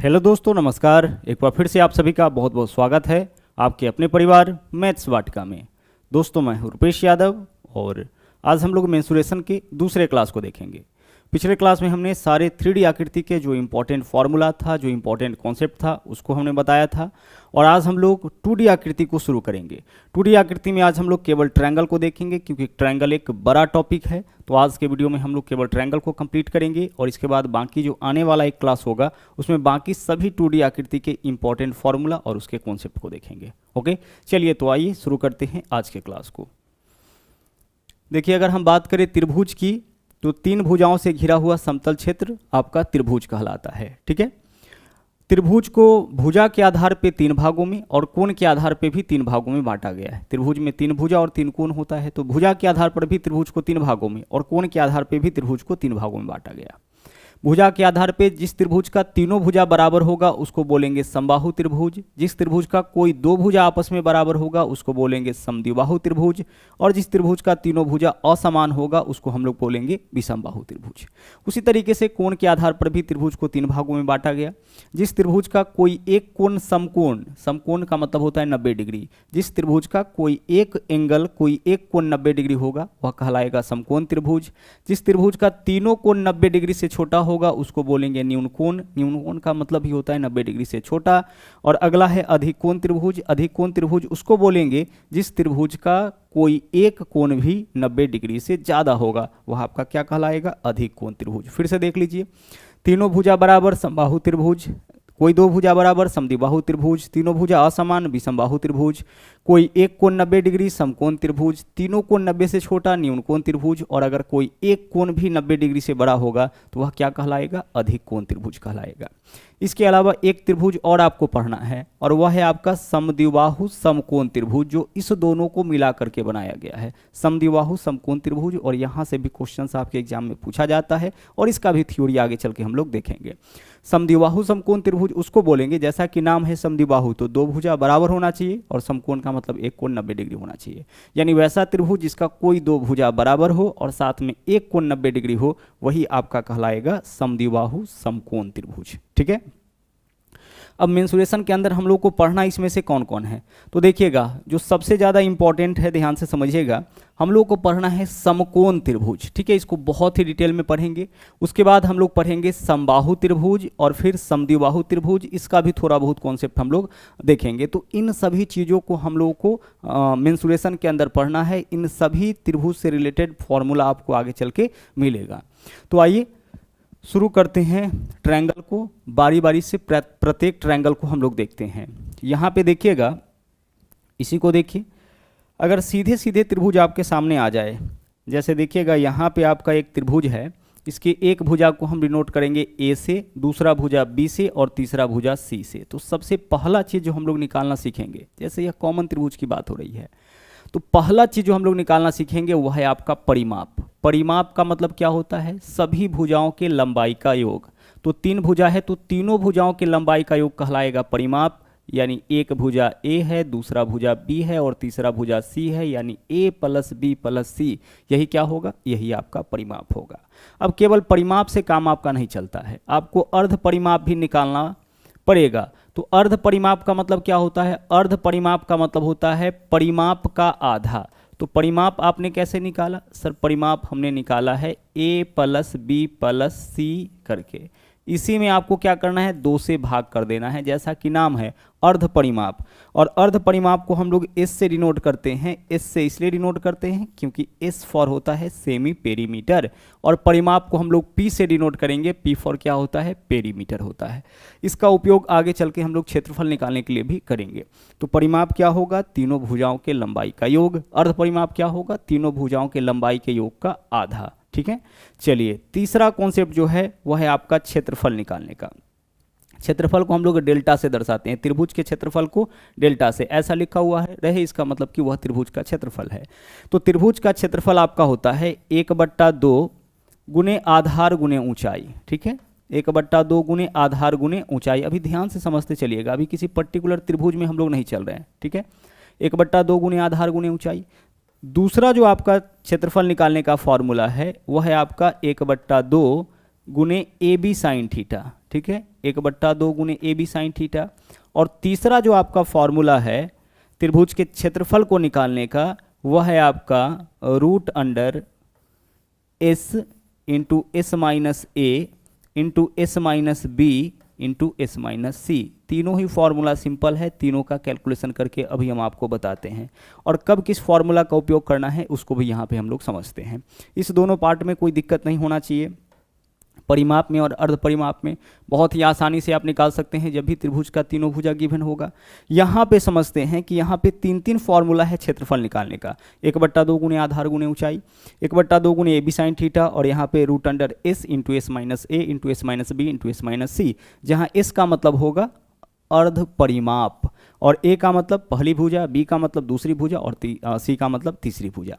Hello दोस्तों, नमस्कार। एक बार फिर से आप सभी का बहुत बहुत स्वागत है आपके अपने परिवार मैथ्स वाटिका में। दोस्तों, मैं हूं रुपेश यादव और आज हम लोग मेंसुरेशन के दूसरे क्लास को देखेंगे। पिछले क्लास में हमने सारे 3D आकृति के जो इम्पोर्टेंट फार्मूला था, जो इम्पोर्टेंट कॉन्सेप्ट था, उसको हमने बताया था। और आज हम लोग 2D आकृति को शुरू करेंगे। 2D आकृति में आज हम लोग केवल ट्रायंगल को देखेंगे, क्योंकि ट्रायंगल एक बड़ा टॉपिक है। तो आज के वीडियो में हम लोग केवल ट्रायंगल को कंप्लीट करेंगे और इसके बाद बाकी जो आने वाला एक क्लास होगा उसमें बाकी सभी 2D आकृति के इंपॉर्टेंट फार्मूला और उसके कॉन्सेप्ट को देखेंगे। ओके, चलिए तो आइए शुरू करते हैं आज के क्लास को। देखिए, अगर हम बात करें त्रिभुज की, तो 3 भुजाओं से घिरा हुआ समतल क्षेत्र आपका त्रिभुज कहलाता है। ठीक है, त्रिभुज को भुजा के आधार पे 3 भागों में और कोण के आधार पे भी 3 भागों में बांटा गया है। त्रिभुज में 3 भुजा और 3 कोण होता है, तो भुजा के आधार पर भी त्रिभुज को 3 भागों में और कोण के आधार पे भी त्रिभुज को 3 भागों में बांटा गया। भुजा के आधार पे जिस त्रिभुज का तीनों भुजा बराबर होगा उसको बोलेंगे समबाहु त्रिभुज। जिस त्रिभुज का कोई 2 भुजा आपस में बराबर होगा उसको बोलेंगे समद्विबाहु त्रिभुज। और जिस त्रिभुज का तीनों भुजा असमान होगा उसको हम लोग बोलेंगे विषमबाहु त्रिभुज। उसी तरीके से कोण के आधार पर भी त्रिभुज को 3 भागों में बांटा गया। जिस त्रिभुज का कोई एक कोण समकोण, समकोण का मतलब होता है 90 डिग्री, जिस त्रिभुज का कोई एक एंगल, कोई एक कोण 90 डिग्री होगा वह कहलाएगा समकोण त्रिभुज। जिस त्रिभुज का तीनों कोण 90 डिग्री से छोटा होगा उसको बोलेंगे न्यून कोण। न्यून कोण का मतलब ही होता है 90 डिग्री से छोटा। और अगला है अधिक कोण त्रिभुज। अधिक कोण त्रिभुज उसको बोलेंगे जिस त्रिभुज का कोई एक कोण भी 90 डिग्री से ज्यादा होगा, वह आपका क्या कहलाएगा? अधिक कोण त्रिभुज। फिर से देख लीजिए, तीनों भुजा बराबर समबाहु त्रिभुज, कोई 2 भुजा बराबर समद्विबाहु त्रिभुज, तीनों भुजा असमान विषमबाहु त्रिभुज, कोई एक कोण 90 डिग्री समकोण त्रिभुज, तीनों कोण 90 से छोटा न्यून कोण त्रिभुज, और अगर कोई एक कोण भी 90 डिग्री से बड़ा होगा तो वह क्या कहलाएगा? अधिक कोण त्रिभुज कहलाएगा। इसके अलावा एक त्रिभुज और आपको पढ़ना है और वह है आपका समद्विबाहु समकोण त्रिभुज, जो इस दोनों को मिला करके बनाया गया है। समद्विबाहु समकोण त्रिभुज, और यहाँ से भी क्वेश्चंस आपके एग्जाम में पूछा जाता है और इसका भी थ्योरी आगे चल के हम लोग देखेंगे। समद्विबाहु समकोण त्रिभुज उसको बोलेंगे, जैसा कि नाम है समद्विबाहु तो 2 भुजा बराबर होना चाहिए और समकोण का मतलब एक कोण 90 डिग्री होना चाहिए। यानी वैसा त्रिभुज जिसका कोई 2 भुजा बराबर हो और साथ में एक कोण 90 डिग्री हो, वही आपका कहलाएगा समद्विबाहु समकोण त्रिभुज। ठीक है, अब मेंसुरेशन के अंदर हम लोग को पढ़ना इसमें से कौन कौन है, तो देखिएगा जो सबसे ज़्यादा इंपॉर्टेंट है, ध्यान से समझिएगा, हम लोग को पढ़ना है समकोण त्रिभुज। ठीक है, इसको बहुत ही डिटेल में पढ़ेंगे। उसके बाद हम लोग पढ़ेंगे समबाहु त्रिभुज और फिर समद्विबाहु त्रिभुज, इसका भी थोड़ा बहुत कॉन्सेप्ट हम लोग देखेंगे। तो इन सभी चीज़ों को हम लोगों को मेंसुरेशन के अंदर पढ़ना है। इन सभी त्रिभुज से रिलेटेड फॉर्मूला आपको आगे चल के मिलेगा। तो आइए शुरू करते हैं ट्रायंगल को, बारी बारी से प्रत्येक ट्रायंगल को हम लोग देखते हैं। यहाँ पे देखिएगा, इसी को देखिए, अगर सीधे सीधे त्रिभुज आपके सामने आ जाए, जैसे देखिएगा यहाँ पे आपका एक त्रिभुज है, इसके एक भुजा को हम डिनोट करेंगे ए से, दूसरा भुजा बी से और तीसरा भुजा सी से। तो सबसे पहला चीज़ जो हम लोग निकालना सीखेंगे, जैसे यह कॉमन त्रिभुज की बात हो रही है, तो पहला चीज़ जो हम लोग निकालना सीखेंगे वह है आपका परिमाप। परिमाप का मतलब क्या होता है? सभी भुजाओं के लंबाई का योग। तो 3 भुजा है तो तीनों भुजाओं के लंबाई का योग कहलाएगा परिमाप। यानी एक भुजा ए है, दूसरा भुजा बी है और तीसरा भुजा सी है, यानी ए प्लस बी प्लस सी, यही क्या होगा? यही आपका परिमाप होगा। अब केवल परिमाप से काम आपका नहीं चलता है, आपको अर्ध परिमाप भी निकालना पड़ेगा। तो अर्ध परिमाप का मतलब क्या होता है? अर्ध परिमाप का मतलब होता है परिमाप का आधा। तो परिमाप आपने कैसे निकाला? सर परिमाप हमने निकाला है a प्लस बी प्लस सी करके। इसी में आपको क्या करना है? 2 से भाग कर देना है, जैसा कि नाम है अर्ध परिमाप। और अर्ध परिमाप को हम लोग एस से डिनोट करते हैं। एस से इसलिए डिनोट करते हैं क्योंकि एस फॉर होता है सेमी पेरीमीटर, और परिमाप को हम लोग पी से डिनोट करेंगे। पी फॉर क्या होता है? पेरीमीटर होता है। इसका उपयोग आगे चल के हम लोग क्षेत्रफल निकालने के लिए भी करेंगे। तो परिमाप क्या होगा? तीनों भुजाओं के लंबाई का योग। अर्ध परिमाप क्या होगा? तीनों भुजाओं के लंबाई के योग का आधा। ठीक है, चलिए तीसरा कॉन्सेप्ट जो है वह है आपका क्षेत्रफल निकालने का। क्षेत्रफल को हम लोग डेल्टा से दर्शाते हैं। त्रिभुज के क्षेत्रफल को डेल्टा से ऐसा लिखा हुआ है रहे, इसका मतलब कि वह त्रिभुज का क्षेत्रफल है। तो त्रिभुज का क्षेत्रफल आपका होता है 1/2 गुने आधार गुने ऊंचाई। ठीक है, 1/2 गुने आधार गुने ऊंचाई। अभी ध्यान से समझते चलिएगा, अभी किसी पर्टिकुलर त्रिभुज में हम लोग नहीं चल रहे हैं। ठीक है, 1/2 गुने आधार गुने ऊंचाई। दूसरा जो आपका क्षेत्रफल निकालने का फॉर्मूला है वह है आपका 1/2 गुने ए बी साइन थीटा। ठीक है, 1/2 गुने ए बी साइन थीटा। और तीसरा जो आपका फॉर्मूला है त्रिभुज के क्षेत्रफल को निकालने का, वह है आपका root under S into S minus A into S minus B into S minus C. तीनों ही फॉर्मूला सिंपल है, तीनों का कैलकुलेशन करके अभी हम आपको बताते हैं। और कब किस फॉर्मूला का उपयोग करना है उसको भी यहाँ पे हम लोग समझते हैं। इस दोनों पार्ट में कोई दिक्कत नहीं होना चाहिए। परिमाप में और अर्ध परिमाप में बहुत ही आसानी से आप निकाल सकते हैं जब भी त्रिभुज का तीनों भुजा गिवन होगा। यहाँ पे समझते हैं कि यहाँ पे 3 फॉर्मूला है क्षेत्रफल निकालने का। 1/2 गुने आधार गुने ऊंचाई, 1/2 गुने ए बी साइन थीटा, और यहाँ पे root under S into S minus A into S minus B into S minus C, जहाँ एस का मतलब होगा अर्ध परिमाप, और ए का मतलब पहली भुजा, बी का मतलब दूसरी भुजा, और सी का मतलब तीसरी भुजा।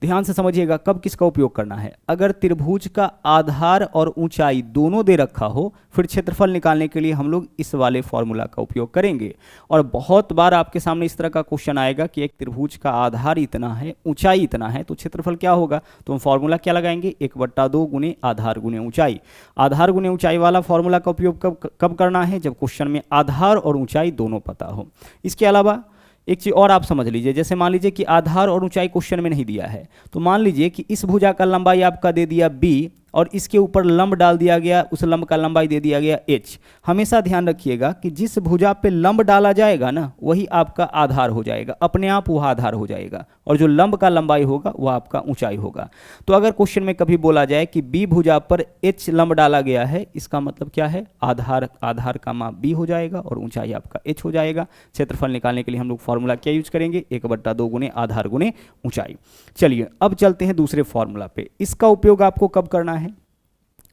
ध्यान से समझिएगा कब किसका उपयोग करना है। अगर त्रिभुज का आधार और ऊंचाई दोनों दे रखा हो, फिर क्षेत्रफल निकालने के लिए हम लोग इस वाले फॉर्मूला का उपयोग करेंगे। और बहुत बार आपके सामने इस तरह का क्वेश्चन आएगा कि एक त्रिभुज का आधार इतना है, ऊंचाई इतना है, तो क्षेत्रफल क्या होगा। तो हम फॉर्मूला क्या लगाएंगे, 1/2 गुने आधार गुने ऊंचाई। आधार गुने ऊंचाई वाला फॉर्मूला का उपयोग कब करना है, जब क्वेश्चन में आधार और ऊंचाई दोनों पता हो। इसके अलावा एक चीज़ और आप समझ लीजिए, जैसे मान लीजिए कि आधार और ऊंचाई क्वेश्चन में नहीं दिया है, तो मान लीजिए कि इस भुजा का लंबाई आपका दे दिया b और इसके ऊपर लंब डाल दिया गया, उस लंब का लंबाई दे दिया गया h। हमेशा ध्यान रखिएगा कि जिस भुजा पे लंब डाला जाएगा ना, वही आपका आधार हो जाएगा, अपने आप वह आधार हो जाएगा, और जो लंब का लंबाई होगा वह आपका ऊंचाई होगा। तो अगर क्वेश्चन में कभी बोला जाए कि b भुजा पर h लंब डाला गया है, इसका मतलब क्या है, आधार का माप b हो जाएगा और ऊंचाई आपका h हो जाएगा। क्षेत्रफल निकालने के लिए हम लोग फॉर्मूला क्या यूज करेंगे, 1/2 गुने आधार गुने ऊंचाई। चलिए अब चलते हैं दूसरे फॉर्मूला पे। इसका उपयोग आपको कब करना है,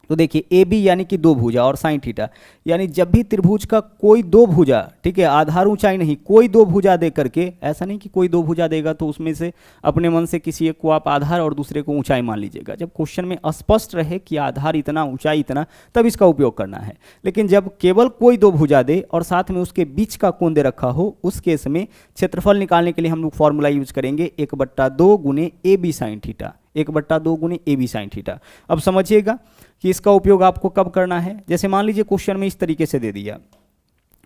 तो देखिए ए बी यानी कि 2 भुजा और साइन थीटा, यानी जब भी त्रिभुज का कोई 2 भुजा, ठीक है, आधार ऊंचाई नहीं, कोई 2 भुजा दे करके, ऐसा नहीं कि कोई 2 भुजा देगा तो उसमें से अपने मन से किसी एक को आप आधार और दूसरे को ऊंचाई मान लीजिएगा। जब क्वेश्चन में स्पष्ट रहे कि आधार इतना ऊंचाई इतना, तब इसका उपयोग करना है। लेकिन जब केवल कोई 2 भुजा दे और साथ में उसके बीच का कोण दे रखा हो, उस केस में क्षेत्रफल निकालने के लिए हम लोग फॉर्मूला यूज करेंगे 1/2 गुने ए बी साइन थीटा, 1/2 गुने ए बी साइन थीटा। अब समझिएगा कि इसका उपयोग आपको कब करना है। जैसे मान लीजिए क्वेश्चन में इस तरीके से दे दिया,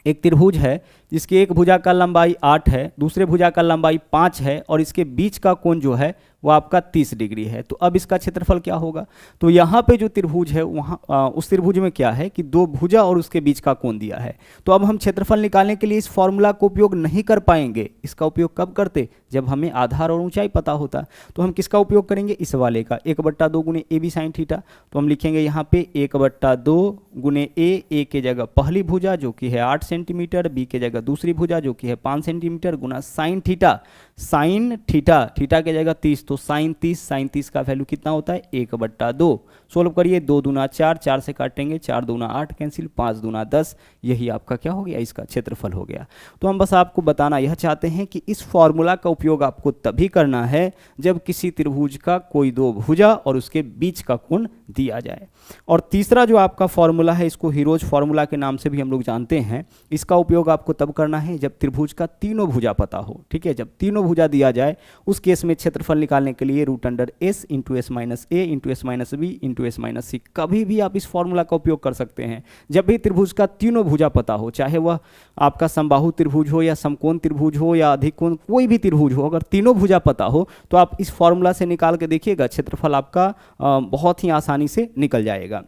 एक त्रिभुज है जिसकी एक भुजा का लंबाई 8 है, दूसरे भुजा का लंबाई 5 है, और इसके बीच का कोण जो है वो आपका 30 डिग्री है। तो अब इसका क्षेत्रफल क्या होगा, तो यहाँ पे जो त्रिभुज है वहाँ उस त्रिभुज में क्या है कि 2 भुजा और उसके बीच का कोण दिया है। तो अब हम क्षेत्रफल निकालने के लिए इस फॉर्मूला का उपयोग नहीं कर पाएंगे। इसका उपयोग कब करते, जब हमें आधार और ऊंचाई पता होता। तो हम किसका उपयोग करेंगे, इस वाले का, 1/2 गुने ए बी साइन थीटा। तो हम लिखेंगे यहाँ पे 1/2 गुने ए के जगह पहली भुजा जो कि है 8 सेंटीमीटर, बी के जगह दूसरी भुजा जो कि है 5 सेंटीमीटर, गुना sine theta, sine theta, theta के जगह 30, तो साइन 30 का वैल्यू कितना होता है, 1/2। सोल्व करिए, 2 दूना 4, 4 से काटेंगे, 4 दूना 8 कैंसिल, 5 दूना 10, यही आपका क्या हो गया, इसका क्षेत्रफल हो गया। तो हम बस आपको बताना यह चाहते हैं कि इस फॉर्मूला का उपयोग आपको तभी करना है जब किसी त्रिभुज का कोई 2 भुजा और उसके बीच का कोण दिया जाए। और तीसरा जो आपका फॉर्मूला है, इसको हीरोज फॉर्मूला के नाम से भी हम लोग जानते हैं। इसका उपयोग आपको तब करना है जब त्रिभुज का तीनों भुजा पता हो, ठीक है। जब तीनों भुजा दिया जाए उस केस में क्षेत्रफल निकालने के लिए root under S into S minus A into S minus B into S minus C, कभी भी आप इस फॉर्मूला का उपयोग कर सकते हैं जब भी त्रिभुज का तीनों भुजा पता हो, चाहे वह आपका समबाहु त्रिभुज हो या समकोण त्रिभुज हो या अधिकोण, कोई भी त्रिभुज हो, अगर तीनों भुजा पता हो तो आप इस फॉर्मूला से निकाल के देखिएगा, क्षेत्रफल आपका बहुत ही आसानी से निकल जाएगा,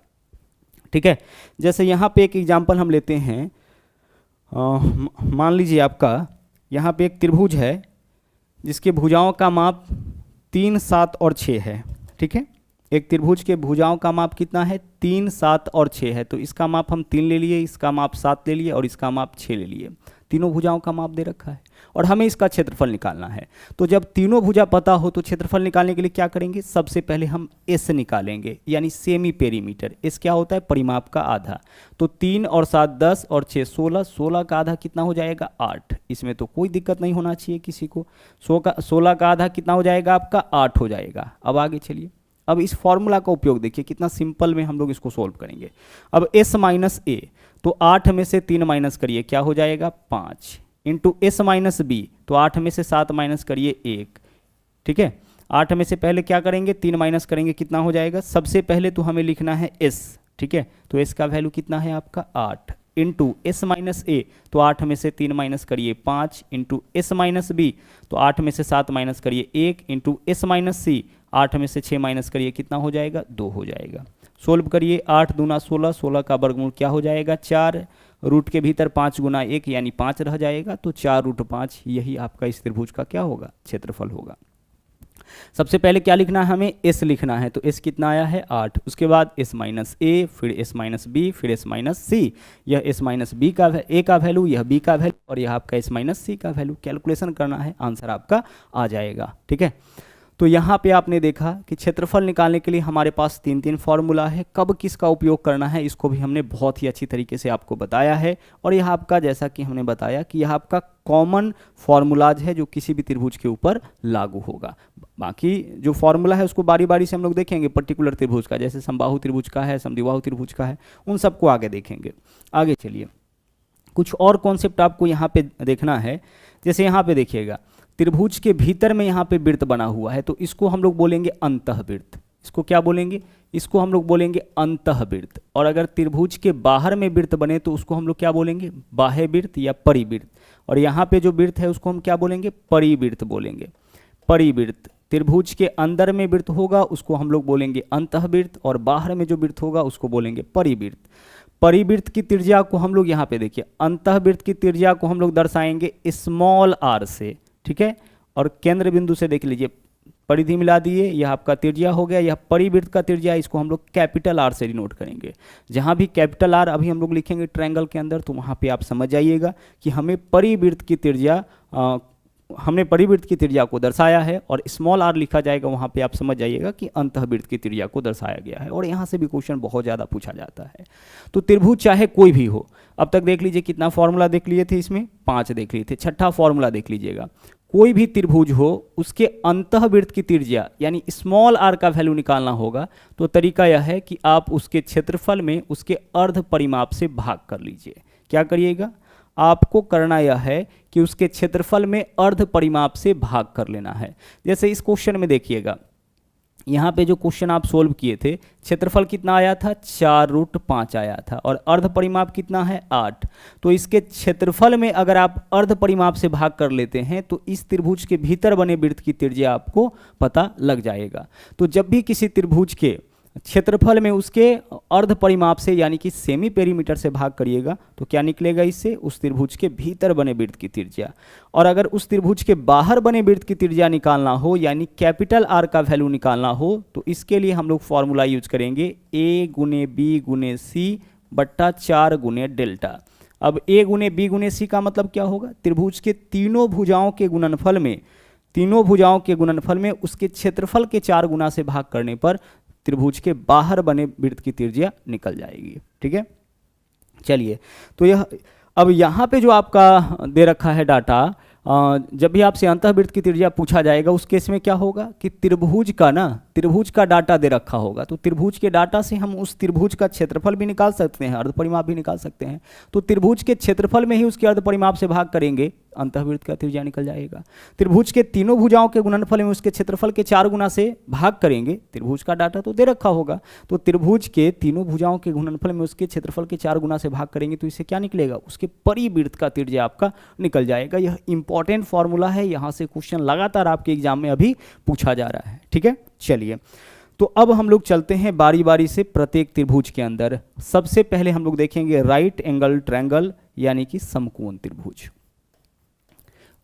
ठीक है। जैसे यहाँ पे एक एग्जाम्पल हम लेते हैं, मान लीजिए आपका यहाँ पे एक त्रिभुज है जिसके भुजाओं का माप 3, 7 और 6 है, ठीक है। एक त्रिभुज के भुजाओं का माप कितना है, 3, 7 और 6 है। तो इसका माप हम 3 ले लिए, इसका माप 7 ले लिए और इसका माप 6 ले लिए। तीनों भुजाओं का माप दे रखा है और हमें इसका क्षेत्रफल निकालना है। तो जब तीनों भुजा पता हो तो क्षेत्रफल निकालने के लिए क्या करेंगे, सबसे पहले हम एस निकालेंगे, यानी सेमी पेरीमीटर। एस क्या होता है, परिमाप का आधा। तो 3 और 7 10 और 6 16, 16 का आधा कितना हो जाएगा, 8। इसमें तो कोई दिक्कत नहीं होना चाहिए किसी को। 16 का आधा कितना हो जाएगा आपका, 8 हो जाएगा। अब आगे चलिए, अब इस फॉर्मूला का उपयोग देखिए कितना सिंपल में हम लोग इसको सोल्व करेंगे। अब s माइनस ए, तो 8 में से 3 माइनस करिए, क्या हो जाएगा 5, इंटू एस माइनस बी, तो 8 में से 7 माइनस करिए 1, ठीक है। 8 में से पहले क्या करेंगे, 3 माइनस करेंगे, कितना हो जाएगा, सबसे पहले तो हमें लिखना है s, ठीक है। तो एस का वैल्यू कितना है आपका 8 इंटू एस माइनस ए, तो 8 में से 3 माइनस करिए 5 इंटू एस माइनस बी, तो 8 में से 7 माइनस करिए 1 इंटू एस माइनस सी, 8 में से 6 माइनस करिए कितना हो जाएगा 2 हो जाएगा। सोल्व करिए 8 दूना 16, 16 का वर्गमूल क्या हो जाएगा 4, रूट के भीतर 5 गुना 1 यानी 5 रह जाएगा, तो 4 रूट 5 यही आपका इस त्रिभुज का क्या होगा क्षेत्रफल होगा। सबसे पहले क्या लिखना है हमें एस लिखना है, तो एस कितना आया है 8, उसके बाद एस माइनस ए, फिर एस माइनस बी, फिर एस माइनस सी, यह एस माइनस बी का ए का वैल्यू, यह बी का वैल्यू और यह आपका एस माइनस सी का वैल्यू कैलकुलेशन करना है, आंसर आपका आ जाएगा। ठीक है, तो यहाँ पे आपने देखा कि क्षेत्रफल निकालने के लिए हमारे पास 3 फॉर्मूला है, कब किसका उपयोग करना है इसको भी हमने बहुत ही अच्छी तरीके से आपको बताया है। और यह आपका जैसा कि हमने बताया कि यह आपका कॉमन फॉर्मूलाज है जो किसी भी त्रिभुज के ऊपर लागू होगा। बाकी जो फॉर्मूला है उसको बारी बारी से हम लोग देखेंगे, पर्टिकुलर त्रिभुज का, जैसे समबाहु त्रिभुज का है, समद्विबाहु त्रिभुज का है, उन सबको आगे देखेंगे। आगे चलिए, कुछ और कॉन्सेप्ट आपको यहाँ पे देखना है। जैसे यहाँ पे देखिएगा त्रिभुज के भीतर में यहाँ पे वृत्त बना हुआ है, तो इसको हम लोग बोलेंगे अंतःवृत्त। इसको क्या बोलेंगे, इसको हम लोग बोलेंगे अंतःवृत्त। और अगर त्रिभुज के बाहर में वृत्त बने तो उसको हम लोग क्या बोलेंगे, बाह्य वृत्त या परिवृत्त। और यहाँ पे जो वृत्त है उसको हम क्या बोलेंगे, परिवृत्त बोलेंगे। परिवृत्त, त्रिभुज के अंदर में वृत्त होगा उसको हम लोग बोलेंगे अंतःवृत्त, और बाहर में जो वृत्त होगा उसको बोलेंगे परिवृत्त। परिवृत्त की त्रिज्या को हम लोग यहाँ पे देखिए, अंतःवृत्त की त्रिज्या को हम लोग दर्शाएंगे स्मॉल आर से, ठीक है। और केंद्र बिंदु से देख लीजिए, परिधि मिला दिए, यह आपका त्रिज्या हो गया। यह परिवृत्त का त्रिज्या, इसको हम लोग कैपिटल आर से डिनोट करेंगे। जहाँ भी कैपिटल आर अभी हम लोग लिखेंगे ट्रायंगल के अंदर, तो वहाँ पे आप समझ जाइएगा कि हमें परिवृत्त की त्रिज्या, हमने परिवृत्त की त्रिज्या को दर्शाया है। और स्मॉल आर लिखा जाएगा, वहाँ पे आप समझ जाइएगा कि अंतःवृत्त की त्रिज्या को दर्शाया गया है। और यहाँ से भी क्वेश्चन बहुत ज़्यादा पूछा जाता है। तो त्रिभुज चाहे कोई भी हो, अब तक देख लीजिए कितना फॉर्मूला देख लिए थे, इसमें 5 देख लिए थे। छठा फॉर्मूला देख लीजिएगा, कोई भी त्रिभुज हो उसके अंतःवृत्त की त्रिज्या यानी स्मॉल आर का वैल्यू निकालना होगा। तो तरीका यह है कि आप उसके क्षेत्रफल में उसके अर्ध परिमाप से भाग कर लीजिए। क्या करिएगा, आपको करना यह है कि उसके क्षेत्रफल में अर्ध परिमाप से भाग कर लेना है। जैसे इस क्वेश्चन में देखिएगा, यहाँ पे जो क्वेश्चन आप सोल्व किए थे, क्षेत्रफल कितना आया था 4 रूट 5 आया था, और अर्ध परिमाप कितना है 8। तो इसके क्षेत्रफल में अगर आप अर्ध परिमाप से भाग कर लेते हैं तो इस त्रिभुज के भीतर बने वृत्त की त्रिज्या आपको पता लग जाएगा। तो जब भी किसी त्रिभुज के क्षेत्रफल में उसके अर्ध परिमाप से यानी कि सेमी पेरीमीटर से भाग करिएगा तो क्या निकलेगा, इससे उस त्रिभुज के भीतर बने वृत्त की त्रिज्या। और अगर उस त्रिभुज के बाहर बने वृत्त की त्रिज्या निकालना हो यानी कैपिटल आर का वैल्यू निकालना हो, तो इसके लिए हम लोग फॉर्मूला यूज करेंगे a गुने b गुने c बट्टा 4 गुने डेल्टा। अब a गुने b गुने c का मतलब क्या होगा, त्रिभुज के तीनों भुजाओं के गुणनफल में उसके क्षेत्रफल के 4 गुना से भाग करने पर त्रिभुज के बाहर बने वृत्त की त्रिज्या निकल जाएगी। ठीक है, चलिए, तो यह अब यहाँ पे जो आपका दे रखा है डाटा, जब भी आपसे अंतःवृत्त की त्रिज्या पूछा जाएगा उस केस में क्या होगा कि त्रिभुज का डाटा दे रखा होगा। तो त्रिभुज के डाटा से हम उस त्रिभुज का क्षेत्रफल भी निकाल सकते हैं, अर्ध परिमाप भी निकाल सकते हैं। तो त्रिभुज के क्षेत्रफल में ही उसके अर्ध परिमाप से भाग करेंगे, अंतःवृत्त का त्रिज्या निकल जाएगा। त्रिभुज के तीनों भुजाओं के गुणनफल में उसके क्षेत्रफल के 4 गुना से भाग करेंगे, त्रिभुज का डाटा तो दे रखा होगा। तो त्रिभुज के तीनों भुजाओं के गुणनफल में उसके क्षेत्रफल के 4 गुना से भाग करेंगे तो इससे क्या निकलेगा, उसके परिवृत्त का त्रिज्या आपका निकल जाएगा। यह इंपॉर्टेंट फॉर्मूला है, यहाँ से क्वेश्चन लगातार आपके एग्जाम में अभी पूछा जा रहा है। ठीक है, चलिए, तो अब हम लोग चलते हैं बारी बारी से प्रत्येक त्रिभुज के अंदर। सबसे पहले हम लोग देखेंगे राइट एंगल ट्रायंगल यानी कि समकोण त्रिभुज।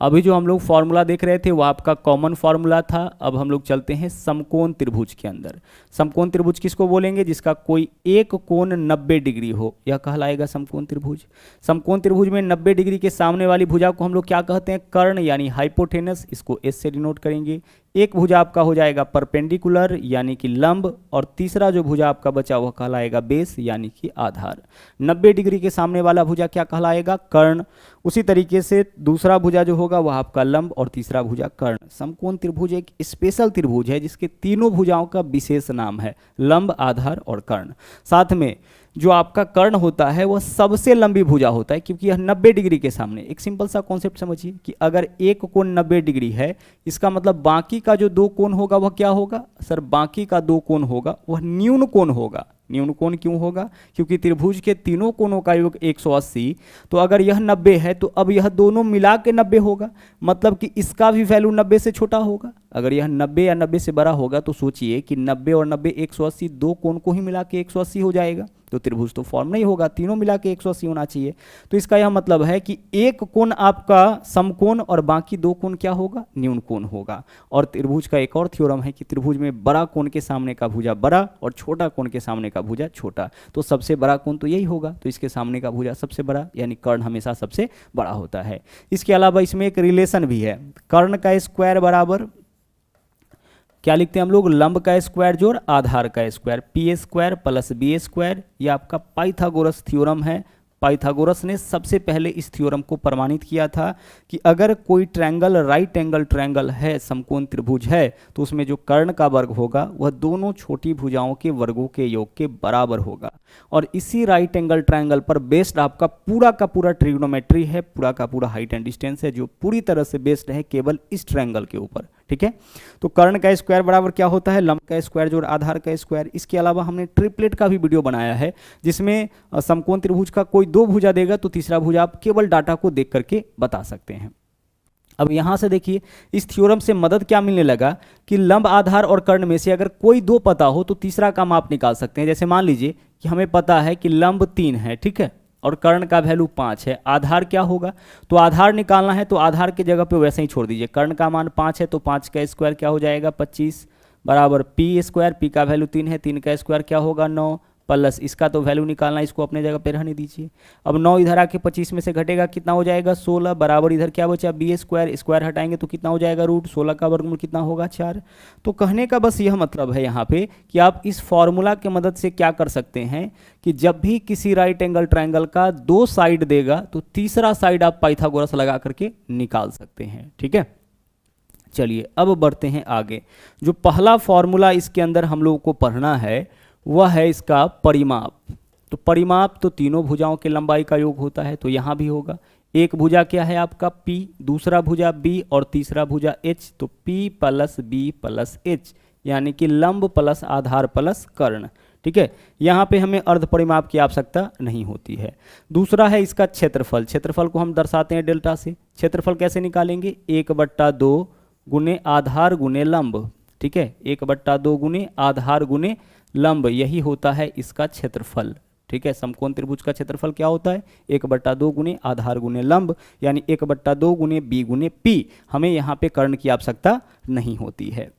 अभी जो हम लोग फॉर्मूला देख रहे थे वो आपका कॉमन फॉर्मूला था। अब हम लोग चलते हैं समकोण त्रिभुज के अंदर। समकोण त्रिभुज किसको बोलेंगे, जिसका कोई एक कोण 90 डिग्री हो, यह कहलाएगा समकोण त्रिभुज। समकोण त्रिभुज में 90 डिग्री के सामने वाली भुजा को हम लोग क्या कहते हैं, कर्ण यानी हाइपोटेनस, इसको एस से डिनोट करेंगे। एक भुजा आपका हो जाएगा परपेंडिकुलर यानी कि लंब, और तीसरा जो भुजा आपका बचा वह कहलाएगा बेस यानी कि आधार। 90 डिग्री के सामने वाला भुजा क्या कहलाएगा, कर्ण। उसी तरीके से दूसरा भुजा जो होगा वह आपका लंब और तीसरा भुजा कर्ण। समकोण त्रिभुज एक स्पेशल त्रिभुज है जिसके तीनों भुजाओं का विशेष नाम है, लंब, आधार और कर्ण। साथ में जो आपका कर्ण होता है वह सबसे लंबी भुजा होता है क्योंकि यह 90 डिग्री के सामने। एक सिंपल सा कॉन्सेप्ट समझिए कि अगर एक कोण 90 डिग्री है, इसका मतलब बाकी का जो 2 कोण होगा वह क्या होगा सर, बाकी का 2 कोण होगा वह न्यून कोण होगा। न्यून कोण क्यों होगा? क्योंकि त्रिभुज के तीनों कोणों का योग 180, तो अगर यह 90 है तो अब यह दोनों मिला के 90 होगा, मतलब कि इसका भी वैल्यू 90 से छोटा होगा। अगर यह 90 या 90 से बड़ा होगा तो सोचिए कि 90 और 90 180, दो कोण को ही मिला के 180 हो जाएगा, तो त्रिभुज तो फॉर्म नहीं होगा, तीनों मिला के 180 होना चाहिए। तो इसका यह मतलब है कि एक कोण आपका समकोण और बाकी दो कोण क्या होगा? न्यून कोण होगा। और त्रिभुज का एक और थ्योरम है कि त्रिभुज में बड़ा कोण के सामने का भुजा बड़ा और छोटा कोण के सामने का भुजा छोटा, तो सबसे बड़ा कोण तो यही होगा, तो इसके सामने का भुजा सबसे बड़ा, यानी कर्ण हमेशा सबसे बड़ा होता है। इसके अलावा इसमें एक रिलेशन भी है, कर्ण का स्क्वायर बराबर क्या लिखते हैं हम लोग? लंब का स्क्वायर जोड़ आधार का square, P square plus B square. ये आपका पाइथागोरस थ्योरम है। पाइथागोरस ने सबसे पहले इस थ्योरम को प्रमाणित किया था कि अगर कोई ट्रायंगल राइट एंगल ट्रायंगल है, समकोण त्रिभुज है, तो उसमें जो कर्ण का वर्ग होगा वह दोनों छोटी भुजाओं के वर्गों के योग के बराबर होगा। और इसी राइट एंगल ट्रायंगल पर बेस्ड आपका पूरा का पूरा ट्रिग्नोमेट्री है, पूरा का पूरा हाइट एंड डिस्टेंस है, जो पूरी तरह से बेस्ड है केवल इस ट्रायंगल के ऊपर। ठीक है, तो कर्ण का स्क्वायर बराबर क्या होता है? लंब का स्क्वायर जोड़ आधार का स्क्वायर। इसके अलावा हमने ट्रिपलेट का भी वीडियो बनाया है, जिसमें समकोण त्रिभुज का कोई दो भुजा देगा तो तीसरा भुजा आप केवल डाटा को देख करके बता सकते हैं। अब यहां से देखिए, इस थ्योरम से मदद क्या मिलने लगा कि लंब, आधार और कर्ण में से अगर कोई दो पता हो तो तीसरा काम आप निकाल सकते हैं। जैसे मान लीजिए कि हमें पता है कि लंब 3 है, ठीक है, और कर्ण का वैल्यू 5 है, आधार क्या होगा? तो आधार निकालना है तो आधार की जगह पे वैसे ही छोड़ दीजिए, कर्ण का मान 5 है तो 5 का स्क्वायर क्या हो जाएगा? 25 बराबर पी स्क्वायर, पी का वैल्यू 3 है, 3 का स्क्वायर क्या होगा? 9 प्लस इसका तो वैल्यू निकालना, इसको अपने जगह पे रहने दीजिए। अब 9 इधर आके 25 में से घटेगा, कितना हो जाएगा? 16 बराबर इधर क्या बचा? बी स्क्वायर, स्क्वायर हटाएंगे तो कितना हो जाएगा? रूट 16 का वर्गमूल कितना होगा? 4। तो कहने का बस यह मतलब है यहाँ पे कि आप इस फॉर्मूला की मदद से क्या कर सकते हैं कि जब भी किसी राइट एंगल ट्रायंगल का दो साइड देगा तो तीसरा साइड आप पाइथागोरस लगा करके निकाल सकते हैं। ठीक है, चलिए अब बढ़ते हैं आगे। जो पहला फॉर्मूला इसके अंदर हम लोगों को पढ़ना है वह है इसका परिमाप। तो परिमाप तो तीनों भुजाओं के लंबाई का योग होता है, तो यहाँ भी होगा। एक भुजा क्या है आपका? P, दूसरा भुजा B और तीसरा भुजा H, तो P plus B plus H, यानी कि लंब प्लस आधार प्लस कर्ण। ठीक है, यहाँ पे हमें अर्ध परिमाप की आवश्यकता नहीं होती है। दूसरा है इसका क्षेत्रफल। क्षेत्रफल को हम दर्शाते हैं डेल्टा से। क्षेत्रफल कैसे निकालेंगे? 1/2 गुने आधार गुने लंब। ठीक है, 1/2 गुने आधार गुने लंब, यही होता है इसका क्षेत्रफल। ठीक है, समकोण त्रिभुज का क्षेत्रफल क्या होता है? 1/2 गुने आधार गुने लंब, यानी 1/2 गुने बी गुने पी। हमें यहाँ पे कर्ण की आवश्यकता नहीं होती है।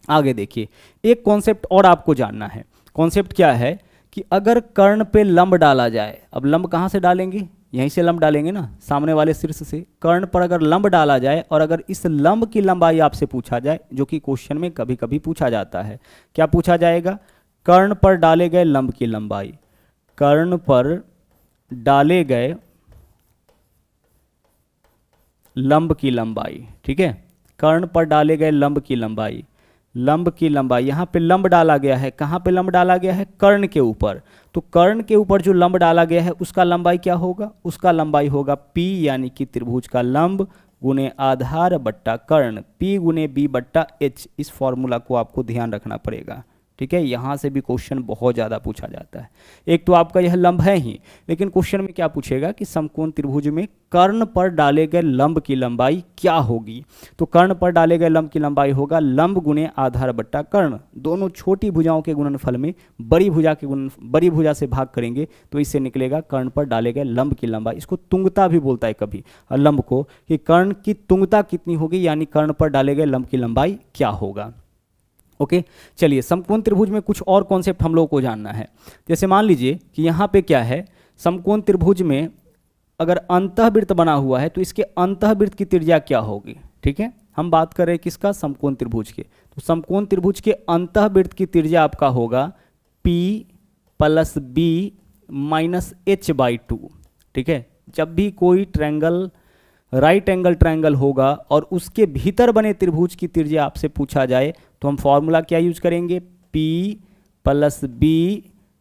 आगे देखिए, एक कॉन्सेप्ट और आपको जानना है। कॉन्सेप्ट क्या है कि अगर कर्ण पे लंब डाला जाए, अब लंब कहाँ से डालेंगे? यहीं से लंब डालेंगे ना, सामने वाले शीर्ष से। कर्ण पर अगर लंब डाला जाए और अगर इस लंब की लंबाई आपसे पूछा जाए, जो कि क्वेश्चन में कभी कभी पूछा जाता है, क्या पूछा जाएगा? कर्ण पर डाले गए लंब की लंबाई। कर्ण पर डाले गए लंब की लंबाई। ठीक है, कर्ण पर डाले गए लंब की लंबाई। लंब की लंबाई, यहाँ पे लंब डाला गया है, कहाँ पे लंब डाला गया है? कर्ण के ऊपर। तो कर्ण के ऊपर जो लंब डाला गया है उसका लंबाई क्या होगा? उसका लंबाई होगा P, यानी कि त्रिभुज का लंब गुने आधार बट्टा कर्ण, P गुने B बट्टा H। इस फॉर्मूला को आपको ध्यान रखना पड़ेगा। ठीक है, यहाँ से भी क्वेश्चन बहुत ज़्यादा पूछा जाता है। एक तो आपका यह लंब है ही, लेकिन क्वेश्चन में क्या पूछेगा कि समकोण त्रिभुज में कर्ण पर डाले गए लंब की लंबाई क्या होगी? तो कर्ण पर डाले गए लंब की लंबाई होगा लंब गुने आधार बट्टा कर्ण। दोनों छोटी भुजाओं के गुणनफल में बड़ी भुजा से भाग करेंगे तो इससे निकलेगा कर्ण पर डाले गए लंब की लंबाई। इसको तुंगता भी बोलता है कभी लंब को, कि कर्ण की तुंगता कितनी होगी, यानी कर्ण पर डाले गए लंब की लंबाई क्या होगा। ओके, चलिए समकोण त्रिभुज में कुछ और कॉन्सेप्ट हम लोगों को जानना है। जैसे मान लीजिए कि यहाँ पे क्या है, समकोण त्रिभुज में अगर अंतःवृत्त बना हुआ है तो इसके अंतःवृत्त की त्रिज्या क्या होगी? ठीक है, हम बात कर रहे हैं किसका? समकोण त्रिभुज के। तो समकोण त्रिभुज के अंतःवृत्त की त्रिज्या आपका होगा P plus B minus H/2। ठीक है, जब भी कोई ट्रायंगल राइट एंगल ट्रायंगल होगा और उसके भीतर बने त्रिभुज की त्रिज्या आपसे पूछा जाए तो हम फॉर्मूला क्या यूज करेंगे? P plus B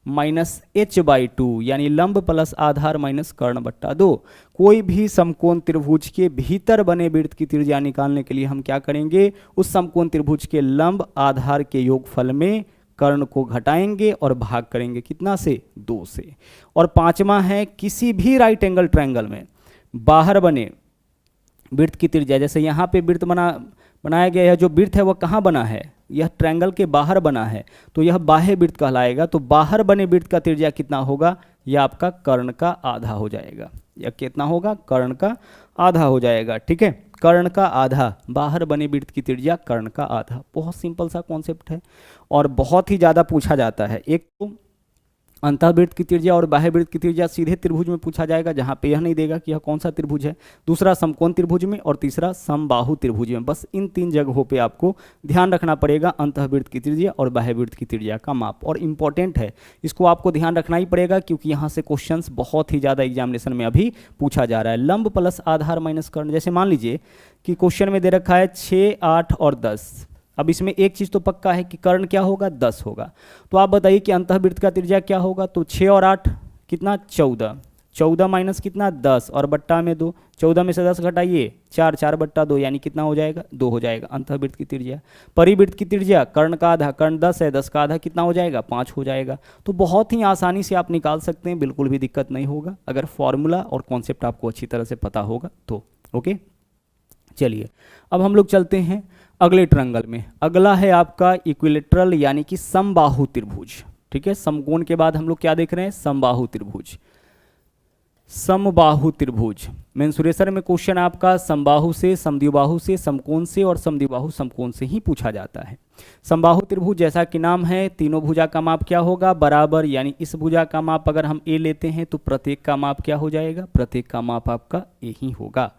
minus H/2, यानी लंब प्लस आधार माइनस कर्ण बट्टा 2। कोई भी समकोण त्रिभुज के भीतर बने वृत्त की त्रिज्या निकालने के लिए हम क्या करेंगे? उस समकोण त्रिभुज के लंब आधार के योगफल में कर्ण को घटाएंगे और भाग करेंगे कितना से, 2 से। और पांचवा है किसी भी राइट एंगल ट्रायंगल में बाहर बने वृत्त की त्रिज्या, जैसे यहाँ पे वृत्त बनाया गया है, जो वृत्त है वह कहाँ बना है, यह ट्रायंगल के बाहर बना है, तो यह बाह्य वृत्त कहलाएगा। तो बाहर बने वृत्त का त्रिज्या कितना होगा, यह आपका कर्ण का आधा हो जाएगा। यह कितना होगा, कर्ण का आधा हो जाएगा। ठीक है, कर्ण का आधा, बाहर बने वृत्त की त्रिज्या कर्ण का आधा। बहुत सिंपल सा कॉन्सेप्ट है और बहुत ही ज़्यादा पूछा जाता है। एक तो अंतःवृत्त की त्रिज्या और बाह्य वृत्त की त्रिज्या सीधे त्रिभुज में पूछा जाएगा, जहाँ पे यह नहीं देगा कि यह कौन सा त्रिभुज है। दूसरा समकोण त्रिभुज में और तीसरा समबाहु त्रिभुज में। बस इन 3 जगहों पे आपको ध्यान रखना पड़ेगा, अंतःवृत्त की त्रिज्या और बाह्य वृत्त की त्रिज्या का माप। और इम्पॉर्टेंट है, इसको आपको ध्यान रखना ही पड़ेगा क्योंकि यहाँ से क्वेश्चन बहुत ही ज़्यादा एग्जामिनेशन में अभी पूछा जा रहा है। लंब प्लस आधार माइनस कर्ण, जैसे मान लीजिए कि क्वेश्चन में दे रखा है 6, 8 और 10। अब इसमें एक चीज़ तो पक्का है कि कर्ण क्या होगा, 10 होगा। तो आप बताइए कि अंतःवृत्त का त्रिज्या क्या होगा, तो 6 और 8 कितना, 14, 14 माइनस कितना 10 और बट्टा में 2, 14 में से 10 घटाइए 4, 4 बट्टा 2 यानी कितना हो जाएगा, 2 हो जाएगा अंतःवृत्त की त्रिज्या। परिवृत्त की त्रिज्या कर्ण का आधा, कर्ण 10 है, 10 का आधा कितना हो जाएगा, 5 हो जाएगा। तो बहुत ही आसानी से आप निकाल सकते हैं, बिल्कुल भी दिक्कत नहीं होगा अगर फॉर्मूला और कॉन्सेप्ट आपको अच्छी तरह से पता होगा तो। ओके, चलिए अब हम लोग चलते हैं अगले ट्रायंगल में। अगला है आपका इक्विलेटरल यानी कि समबाहु त्रिभुज। ठीक है, समकोण के बाद हम लोग क्या देख रहे हैं, समबाहु त्रिभुज। समबाहु त्रिभुज मेंसुरेशन में क्वेश्चन आपका समबाहु से, समद्विबाहु से, समकोण से और समद्विबाहु समकोण से ही पूछा जाता है। समबाहु त्रिभुज जैसा कि नाम है, तीनों भुजा का माप क्या होगा, बराबर, यानी इस भुजा का माप अगर हम ए लेते हैं तो प्रत्येक का माप क्या हो जाएगा, प्रत्येक का माप आपका ए ही होगा।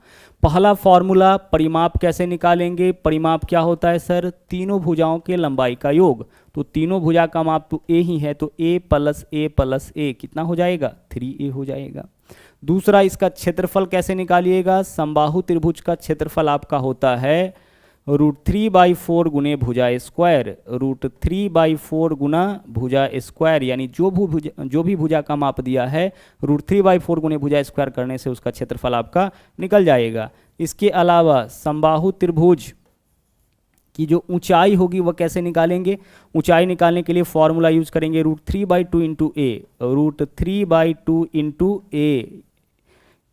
पहला फॉर्मूला, परिमाप कैसे निकालेंगे, परिमाप क्या होता है सर, तीनों भुजाओं के लंबाई का योग। तो तीनों भुजा का माप तो ए ही है, तो ए प्लस ए प्लस ए कितना हो जाएगा, 3a हो जाएगा। दूसरा, इसका क्षेत्रफल कैसे निकालिएगा, समबाहु त्रिभुज का क्षेत्रफल आपका होता है √3/4 गुने भुजा स्क्वायर, √3/4 गुना भुजा स्क्वायर, यानी जो भी भुजा का माप दिया है √3/4 गुने भुजा स्क्वायर करने से उसका क्षेत्रफल आपका निकल जाएगा। इसके अलावा समबाहु त्रिभुज की जो ऊंचाई होगी वह कैसे निकालेंगे, ऊंचाई निकालने के लिए फॉर्मूला यूज करेंगे √3/2 इंटू ए, √3/2 इंटू ए,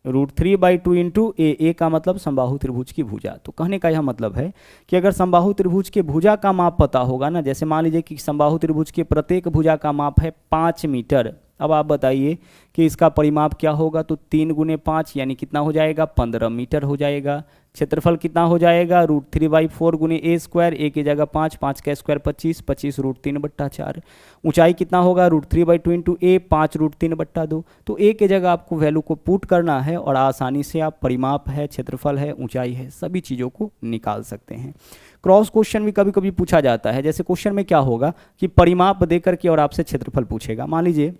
√3/2 इंटू ए का मतलब समबाहु त्रिभुज की भुजा। तो कहने का यह मतलब है कि अगर समबाहु त्रिभुज के भुजा का माप पता होगा ना, जैसे मान लीजिए कि समबाहु त्रिभुज के प्रत्येक भुजा का माप है 5 मीटर। अब आप बताइए कि इसका परिमाप क्या होगा, तो 3 गुने 5 यानी कितना हो जाएगा, 15 मीटर हो जाएगा। क्षेत्रफल कितना हो जाएगा, √3/4 गुने ए स्क्वायर, ए की जगह 5, 5 का स्क्वायर 25, 25 √3/4। ऊंचाई कितना होगा, √3/2 इंटू ए, 5 √3/2। तो ए के जगह आपको वैल्यू को पुट करना है और आसानी से आप परिमाप है, क्षेत्रफल है, ऊंचाई है, सभी चीज़ों को निकाल सकते हैं। क्रॉस क्वेश्चन भी कभी कभी पूछा जाता है। जैसे क्वेश्चन में क्या होगा कि परिमाप दे करके और आपसे क्षेत्रफल पूछेगा। मान लीजिए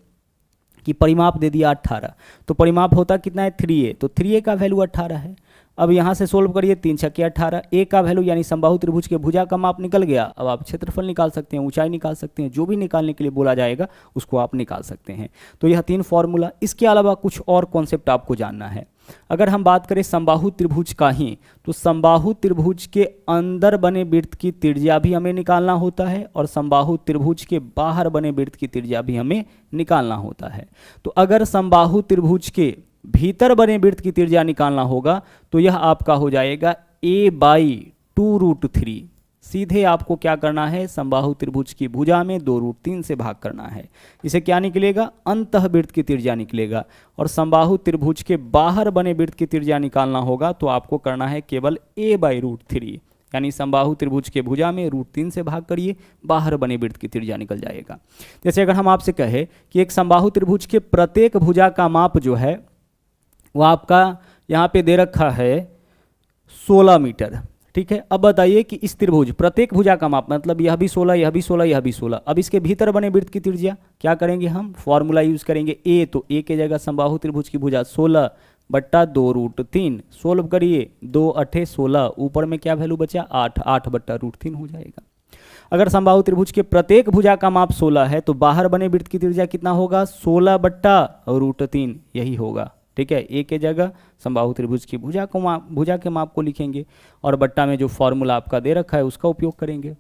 कि परिमाप दे दिया 18, तो परिमाप होता कितना है, 3a, तो 3a का वैल्यू 18 है। अब यहाँ से सोल्व करिए, 3 छक्के 18, ए का वैल्यू यानी समबाहु त्रिभुज के भुजा का माप निकल गया। अब आप क्षेत्रफल निकाल सकते हैं, ऊंचाई निकाल सकते हैं, जो भी निकालने के लिए बोला जाएगा उसको आप निकाल सकते हैं। तो यह 3 फॉर्मूला। इसके अलावा कुछ और कॉन्सेप्ट आपको जानना है। अगर हम बात करें समबाहु त्रिभुज का ही, तो समबाहु त्रिभुज के अंदर बने वृत्त की त्रिज्या भी हमें निकालना होता है और समबाहु त्रिभुज के बाहर बने वृत्त की त्रिज्या भी हमें निकालना होता है। तो अगर समबाहु त्रिभुज के भीतर बने वृत्त की त्रिज्या निकालना होगा तो यह आपका हो जाएगा a/2√3। सीधे आपको क्या करना है, समबाहु त्रिभुज की भुजा में 2√3 से भाग करना है। इसे क्या निकलेगा, अंतःवृत्त की त्रिज्या निकलेगा। और समबाहु त्रिभुज के बाहर बने वृत्त की त्रिज्या निकालना होगा तो आपको करना है केवल a/√3, यानी समबाहु त्रिभुज के भुजा में √3 से भाग करिए, बाहर बने वृत्त की त्रिज्या निकल जाएगा। जैसे अगर हम आपसे कहे कि एक समबाहु त्रिभुज के प्रत्येक भुजा का माप जो है वो आपका यहाँ पे दे रखा है 16 मीटर। ठीक है, अब बताइए कि इस त्रिभुज प्रत्येक भुजा का माप मतलब यह भी 16, यह भी 16, यह भी 16। अब इसके भीतर बने वृत्त की त्रिज्या क्या करेंगे, हम फॉर्मूला यूज करेंगे ए, तो ए के जगह समबाहु त्रिभुज की भुजा 16/2√3, सोल्व करिए, 2 8 16, ऊपर में क्या वैल्यू बचा 8, 8/√3 हो जाएगा। अगर समबाहु त्रिभुज के प्रत्येक भुजा का माप 16 है तो बाहर बने वृत्त की त्रिज्या कितना होगा, 16/√3 यही होगा। ठीक है, ए के जगह समबाहु त्रिभुज की भुजा के माप को लिखेंगे और बट्टा में जो फॉर्मूला आपका दे रखा है उसका उपयोग करेंगे।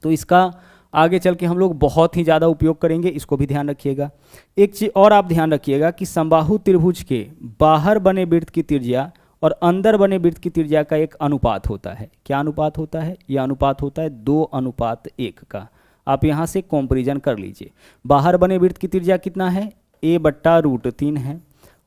तो इसका आगे चल के हम लोग बहुत ही ज़्यादा उपयोग करेंगे, इसको भी ध्यान रखिएगा। एक चीज़ और आप ध्यान रखिएगा कि समबाहु त्रिभुज के बाहर बने वृत्त की त्रिज्या और अंदर बने वृत्त की त्रिज्या का एक अनुपात होता है। क्या अनुपात होता है? यह अनुपात होता है 2:1 का। आप यहाँ से कंपैरिजन कर लीजिए। बाहर बने वृत्त की त्रिज्या कितना है? a/√3 है,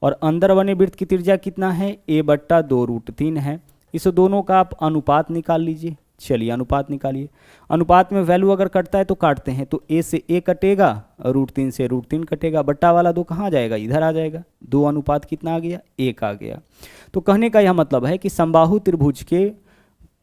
और अंदर बने वृत्त की त्रिज्या कितना है? a/2√3 है। इस दोनों का आप अनुपात निकाल लीजिए। चलिए अनुपात निकालिए। अनुपात में वैल्यू अगर कटता है तो काटते हैं, तो a से a कटेगा, √3 से √3 कटेगा, बट्टा वाला 2 कहाँ जाएगा? इधर आ जाएगा। 2 अनुपात कितना आ गया? 1 आ गया। तो कहने का यह मतलब है कि समबाहु त्रिभुज के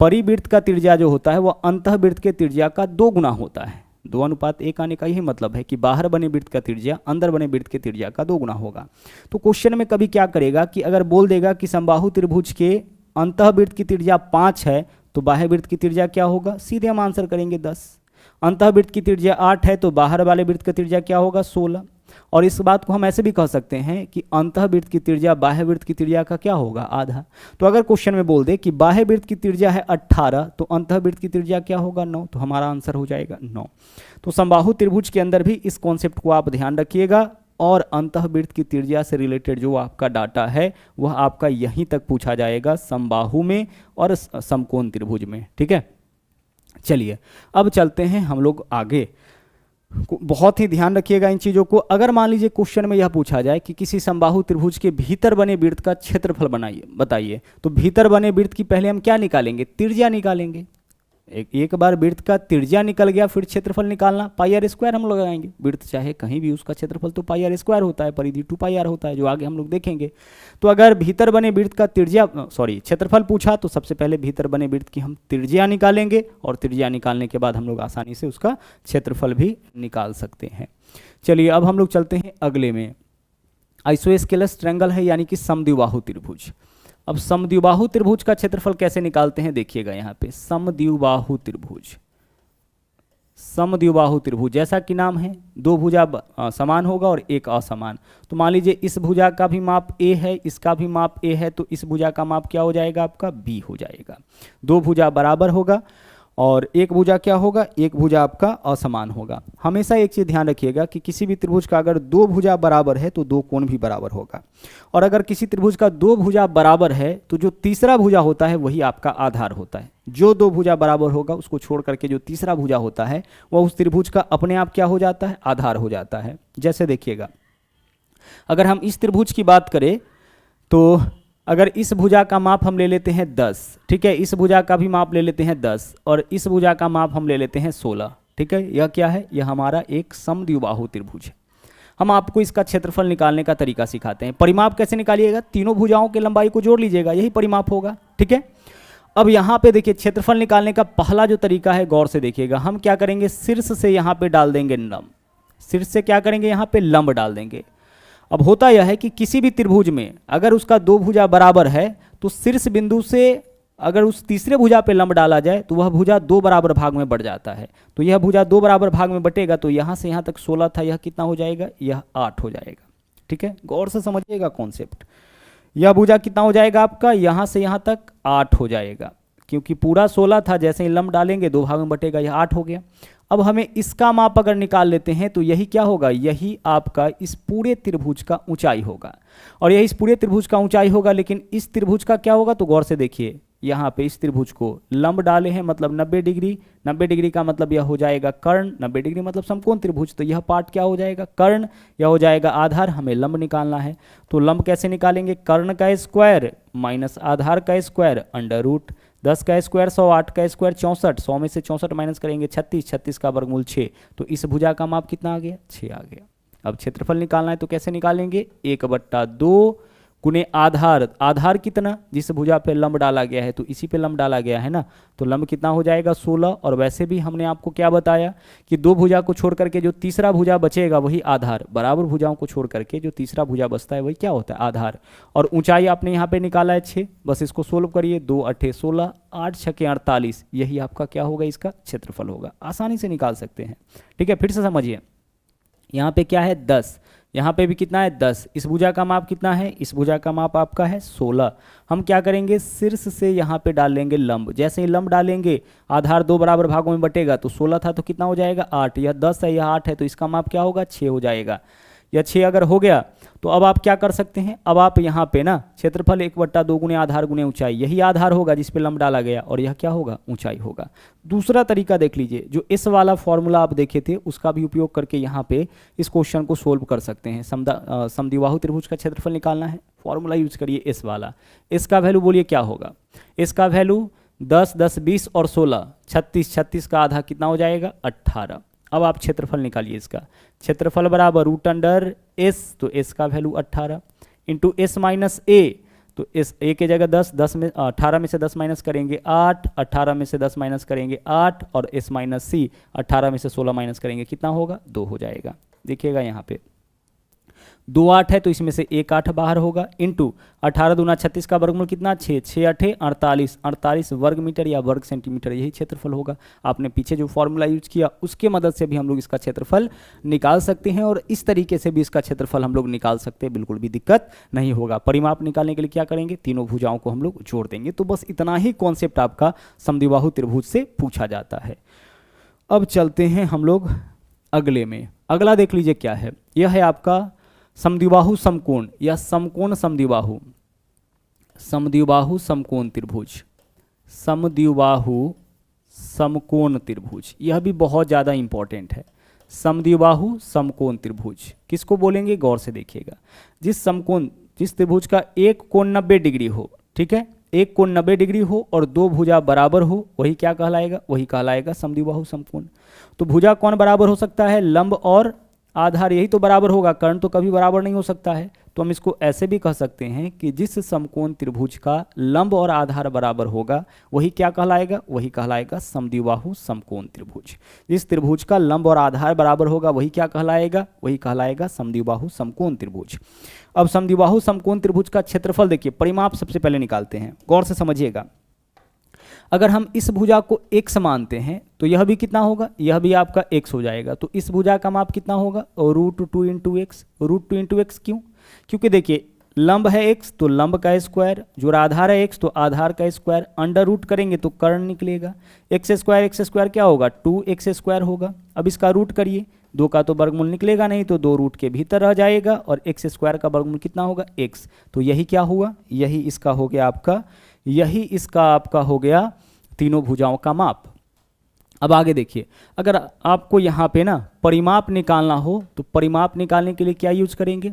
परिवृत्त का त्रिज्या जो होता है वह अंतःवृत्त के त्रिज्या का 2 गुना होता है। 2:1 आने का यही मतलब है कि बाहर बने वृत्त का त्रिज्या अंदर बने वृत्त के त्रिज्या का 2 गुना होगा। तो क्वेश्चन में कभी क्या करेगा कि अगर बोल देगा कि समबाहु त्रिभुज के अंतःवृत्त की त्रिज्या 5 है तो बाह्य वृत्त की त्रिज्या क्या होगा? सीधे हम आंसर करेंगे 10। अंतःवृत्त की त्रिज्या 8 है तो बाहर वाले वृत्त का त्रिज्या क्या होगा? 16। और इस बात को हम ऐसे भी कह सकते हैं कि अंतःवृत्त की त्रिज्या बाह्य वृत्त की त्रिज्या का क्या होगा? आधा। तो अगर क्वेश्चन में बोल दे कि बाह्य वृत्त की त्रिज्या है 18 तो अंतःवृत्त की त्रिज्या क्या होगा? 9। तो हमारा आंसर हो जाएगा 9। तो समबाहु त्रिभुज के अंदर भी इस कॉन्सेप्ट को आप ध्यान रखिएगा, और अंतःवृत्त की त्रिज्या से रिलेटेड जो आपका डाटा है वह आपका यहीं तक पूछा जाएगा, समबाहु में और समकोण त्रिभुज में। ठीक है, चलिए अब चलते हैं हम लोग आगे। बहुत ही ध्यान रखिएगा इन चीज़ों को। अगर मान लीजिए क्वेश्चन में यह पूछा जाए कि किसी समबाहु त्रिभुज के भीतर बने वृत्त का क्षेत्रफल बनाइए, बताइए, तो भीतर बने वृत्त की पहले हम क्या निकालेंगे? त्रिज्या निकालेंगे। एक बार वृत्त का त्रिज्या निकल गया, फिर क्षेत्रफल निकालना πr² हम लोग लगाएंगे। वृत्त चाहे कहीं भी, उसका क्षेत्रफल तो πr² होता है, परिधि 2πr होता है, जो आगे हम लोग देखेंगे। तो अगर भीतर बने वृत्त का क्षेत्रफल पूछा तो सबसे पहले भीतर बने वृत्त की हम त्रिज्या निकालेंगे, और त्रिज्या निकालने के बाद हम लोग आसानी से उसका क्षेत्रफल भी निकाल सकते हैं। चलिए अब हम लोग चलते हैं अगले में। आइसोस्केलस ट्रायंगल है, यानी कि समद्विबाहु त्रिभुज। अब समद्विबाहु त्रिभुज का क्षेत्रफल कैसे निकालते हैं देखिएगा यहाँ पे। समद्विबाहु त्रिभुज, समद्विबाहु त्रिभुज जैसा कि नाम है, 2 भुजा समान होगा और 1 असमान। तो मान लीजिए इस भुजा का भी माप a है, इसका भी माप a है, तो इस भुजा का माप क्या हो जाएगा? आपका b हो जाएगा। 2 भुजा बराबर होगा और 1 भुजा क्या होगा? 1 भुजा आपका असमान होगा। हमेशा एक चीज़ ध्यान रखिएगा कि किसी भी त्रिभुज का अगर 2 भुजा बराबर है तो 2 कोण भी बराबर होगा, और अगर किसी त्रिभुज का 2 भुजा बराबर है तो जो तीसरा भुजा होता है वही आपका आधार होता है। जो 2 भुजा बराबर होगा उसको छोड़ करके जो तीसरा भुजा होता है वह उस त्रिभुज का अपने आप क्या हो जाता है? आधार हो जाता है। जैसे देखिएगा, अगर हम इस त्रिभुज की बात करें तो अगर इस भुजा का माप हम ले लेते हैं 10, ठीक है, इस भुजा का भी माप ले लेते हैं 10, और इस भुजा का माप हम ले लेते हैं 16, ठीक है, यह क्या है? यह हमारा एक समद्विबाहु त्रिभुज है। हम आपको इसका क्षेत्रफल निकालने का तरीका सिखाते हैं। परिमाप कैसे निकालिएगा? तीनों भुजाओं की लंबाई को जोड़ लीजिएगा, यही परिमाप होगा। ठीक है, अब यहाँ पे देखिए क्षेत्रफल निकालने का पहला जो तरीका है, गौर से देखिएगा। हम क्या करेंगे? शीर्ष से यहाँ पे डाल देंगे लंब। शीर्ष से क्या करेंगे? यहाँ पे लंब डाल देंगे। अब होता यह है कि किसी भी त्रिभुज में अगर उसका 2 भुजा बराबर है तो शीर्ष बिंदु से अगर उस तीसरे भुजा पे लंब डाला जाए तो वह भुजा 2 बराबर भाग में बढ़ जाता है। तो यह भुजा 2 बराबर भाग में बटेगा, तो यहाँ से यहाँ तक 16 था, यह कितना हो जाएगा? यह 8 हो जाएगा। ठीक है, गौर से समझिएगा कॉन्सेप्ट। यह भुजा कितना हो जाएगा आपका? यहाँ से यहाँ तक 8 हो जाएगा, क्योंकि पूरा 16 था, जैसे ही लंब डालेंगे 2 भाग में बटेगा, यह 8 हो गया। अब हमें इसका माप अगर निकाल लेते हैं तो यही क्या होगा? यही आपका इस पूरे त्रिभुज का ऊंचाई होगा, और यही इस पूरे त्रिभुज का ऊंचाई होगा। लेकिन इस त्रिभुज का क्या होगा? तो गौर से देखिए, यहाँ पे इस त्रिभुज को लंब डाले हैं, मतलब 90 डिग्री। 90 डिग्री का मतलब यह हो जाएगा कर्ण। 90 डिग्री मतलब समकोण त्रिभुज, तो यह पार्ट क्या हो जाएगा? कर्ण। यह हो जाएगा आधार। हमें लंब निकालना है, तो लंब कैसे निकालेंगे? कर्ण का स्क्वायर माइनस आधार का स्क्वायर अंडर रूट 10 का स्क्वायर 100, 8 का स्क्वायर 64, 100 में से 64 माइनस करेंगे 36, 36 का वर्गमूल 6। तो इस भुजा का माप कितना आ गया? 6 आ गया। अब क्षेत्रफल निकालना है तो कैसे निकालेंगे? 1/2 गुने आधार। आधार कितना? जिस भुजा पे लंब डाला गया है तो इसी पे लंब डाला गया है ना, तो लंब कितना हो जाएगा? 16। और वैसे भी हमने आपको क्या बताया कि 2 भुजा को छोड़ करके जो तीसरा भुजा बचेगा वही आधार। बराबर भुजाओं को छोड़ करके जो तीसरा भुजा बचता है वही क्या होता है? आधार। और ऊंचाई आपने यहाँ पे निकाला है 6, बस इसको सोल्व करिए। 2 8 16, 8 6 48, यही आपका क्या होगा? इसका क्षेत्रफल होगा। आसानी से निकाल सकते हैं। ठीक है, फिर से समझिए, यहाँ पे क्या है? 10, यहाँ पे भी कितना है 10। इस भुजा का माप कितना है, इस भुजा का माप आपका है 16। हम क्या करेंगे, शीर्ष से यहाँ पे डाल लेंगे लंब। जैसे ही लंब डालेंगे आधार 2 बराबर भागों में बटेगा, तो 16 था तो कितना हो जाएगा 8। यह 10 है, यह 8 है, तो इसका माप क्या होगा 6 हो जाएगा। यह 6 अगर हो गया तो अब आप क्या कर सकते हैं, अब आप यहाँ पे ना क्षेत्रफल 1/2 गुने आधार गुने ऊंचाई, यही आधार होगा जिस पे लंब डाला गया, और यह क्या होगा ऊंचाई होगा। दूसरा तरीका देख लीजिए, जो इस वाला फॉर्मूला आप देखे थे उसका भी उपयोग करके यहाँ पे इस क्वेश्चन को सोल्व कर सकते हैं। समद्विबाहु त्रिभुज का क्षेत्रफल निकालना है, फॉर्मूला यूज करिए इस वाला। इसका वैल्यू बोलिए क्या होगा, इसका वैल्यू 10 10 20 और 16 36, 36 का आधा कितना हो जाएगा 18। अब आप क्षेत्रफल निकालिए, इसका क्षेत्रफल बराबर √S, तो S का value 18 into S minus A, तो S A के जगह 10, 10 में 18 में से 10 माइनस करेंगे 8, 18 में से 10 माइनस करेंगे 8, और S माइनस C 18 में से 16 माइनस करेंगे कितना होगा 2 हो जाएगा। देखिएगा यहाँ पे 2 8 है तो इसमें से 1 8 बाहर होगा, इंटू 18 दूना 36 का वर्गमूल कितना 6, 6 8 48, 48 वर्ग मीटर या वर्ग सेंटीमीटर, यही क्षेत्रफल होगा। आपने पीछे जो फॉर्मूला यूज किया उसके मदद से भी हम लोग इसका क्षेत्रफल निकाल सकते हैं, और इस तरीके से भी इसका क्षेत्रफल हम लोग निकाल सकते हैं, बिल्कुल भी दिक्कत नहीं होगा। परिमाप निकालने के लिए क्या करेंगे, तीनों भुजाओं को हम लोग जोड़ देंगे। तो बस इतना ही कॉन्सेप्ट आपका समद्विबाहु त्रिभुज से पूछा जाता है। अब चलते हैं हम लोग अगले में। अगला देख लीजिए क्या है, यह है आपका समद्विबाहु समकोण या समकोण समद्विबाहु, समद्विबाहु समकोण त्रिभुज, समद्विबाहु समकोण त्रिभुज, यह भी बहुत ज़्यादा इंपॉर्टेंट है। समद्विबाहु समकोण त्रिभुज किसको बोलेंगे, गौर से देखिएगा। जिस त्रिभुज का एक कोण 90 डिग्री हो, ठीक है, एक कोण 90 डिग्री हो और 2 भुजा बराबर हो, वही क्या कहलाएगा, वही कहलाएगा समद्विबाहु समकोण। तो भुजा कौन बराबर हो सकता है, लंब और आधार, यही तो बराबर होगा, कर्ण तो कभी बराबर नहीं हो सकता है। तो हम इसको ऐसे भी कह सकते हैं कि जिस समकोण त्रिभुज का लंब और आधार बराबर होगा वही क्या कहलाएगा, वही कहलाएगा समद्विबाहु समकोण त्रिभुज। जिस त्रिभुज का लंब और आधार बराबर होगा वही क्या कहलाएगा, वही कहलाएगा समद्विबाहु समकोण त्रिभुज। अब समद्विबाहु समकोण त्रिभुज का क्षेत्रफल देखिए, परिमाप सबसे पहले निकालते हैं, गौर से समझिएगा। अगर हम इस भुजा को x मानते हैं तो यह भी कितना होगा, यह भी आपका x हो जाएगा। तो इस भुजा का माप कितना होगा, √2 इंटू एक्स। √2 इंटू एक्स क्यों, क्योंकि देखिए लंब है x तो लंब का स्क्वायर, जो आधार है x तो आधार का स्क्वायर, अंडर रूट करेंगे तो कर्ण निकलेगा। x स्क्वायर क्या होगा 2x² होगा। अब इसका रूट करिए, 2 का तो वर्गमूल निकलेगा नहीं, तो 2 रूट के भीतर रह जाएगा, और x² का वर्गमूल कितना होगा x। तो यही क्या हुआ, यही इसका हो गया आपका, यही इसका आपका हो गया तीनों भुजाओं का माप। अब आगे देखिए, अगर आपको यहाँ पे ना परिमाप निकालना हो तो परिमाप निकालने के लिए क्या यूज करेंगे,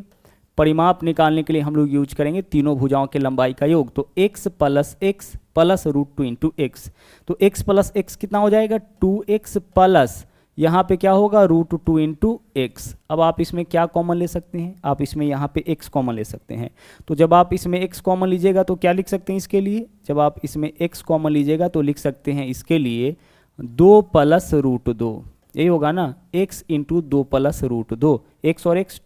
परिमाप निकालने के लिए हम लोग यूज करेंगे तीनों भुजाओं के लंबाई का योग। तो x plus x plus √2 into x, तो x प्लस x कितना हो जाएगा 2x प्लस यहाँ पे क्या होगा √2 इंटू एक्स। अब आप इसमें क्या कॉमन ले सकते हैं, आप इसमें यहाँ पे x कॉमन ले सकते हैं। तो जब आप इसमें x कॉमन लीजिएगा तो क्या लिख सकते हैं इसके लिए, जब आप इसमें x कॉमन लीजिएगा तो लिख सकते हैं इसके लिए 2 प्लस √2, यही होगा ना, x इंटू 2 प्लस √2, x और x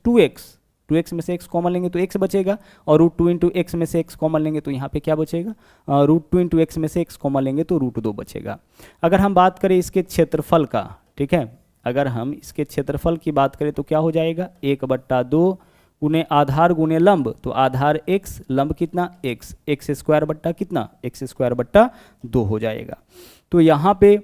2x में से x कॉमन लेंगे तो x बचेगा, और √2 इंटू एक्स में से x कॉमन लेंगे तो यहाँ पे क्या बचेगा, √2 इंटू एक्स में से x कॉमन लेंगे तो √2 बचेगा। अगर हम बात करें इसके क्षेत्रफल का, ठीक है, अगर हम इसके क्षेत्रफल की बात करें तो क्या हो जाएगा 1/2 गुने आधार गुने लंब, तो आधार x, लंब कितना x² बट्टा कितना x²/2 हो जाएगा। तो यहाँ पे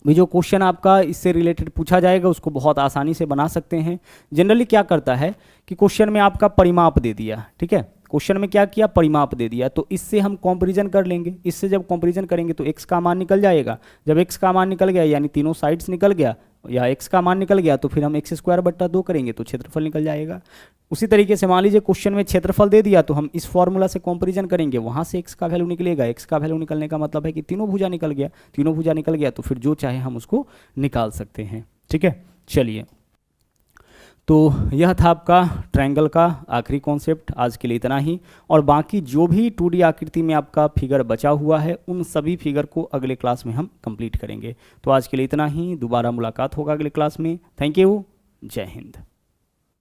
भी जो क्वेश्चन आपका इससे रिलेटेड पूछा जाएगा उसको बहुत आसानी से बना सकते हैं। जनरली क्या करता है कि क्वेश्चन में आपका परिमाप दे दिया, ठीक है, क्वेश्चन में क्या किया परिमाप दे दिया, तो इससे हम कंपैरिजन कर लेंगे। इससे जब कंपैरिजन करेंगे तो x का मान निकल जाएगा, जब x का मान निकल गया यानी तीनों साइड्स निकल गया या x का मान निकल गया तो फिर हम x²/2 करेंगे तो क्षेत्रफल निकल जाएगा। उसी तरीके से मान लीजिए क्वेश्चन में क्षेत्रफल दे दिया तो हम इस फॉर्मूला से कंपैरिजन करेंगे, वहाँ से x का वैल्यू निकलेगा। x का वैल्यू निकलने का मतलब है कि तीनों भुजा निकल गया, तीनों भुजा निकल गया तो फिर जो चाहे हम उसको निकाल सकते हैं, ठीक है। चलिए, तो यह था आपका ट्रायंगल का आखिरी कॉन्सेप्ट, आज के लिए इतना ही। और बाकी जो भी 2D आकृति में आपका फिगर बचा हुआ है उन सभी फिगर को अगले क्लास में हम कंप्लीट करेंगे। तो आज के लिए इतना ही, दोबारा मुलाकात होगा अगले क्लास में। थैंक यू, जय हिंद।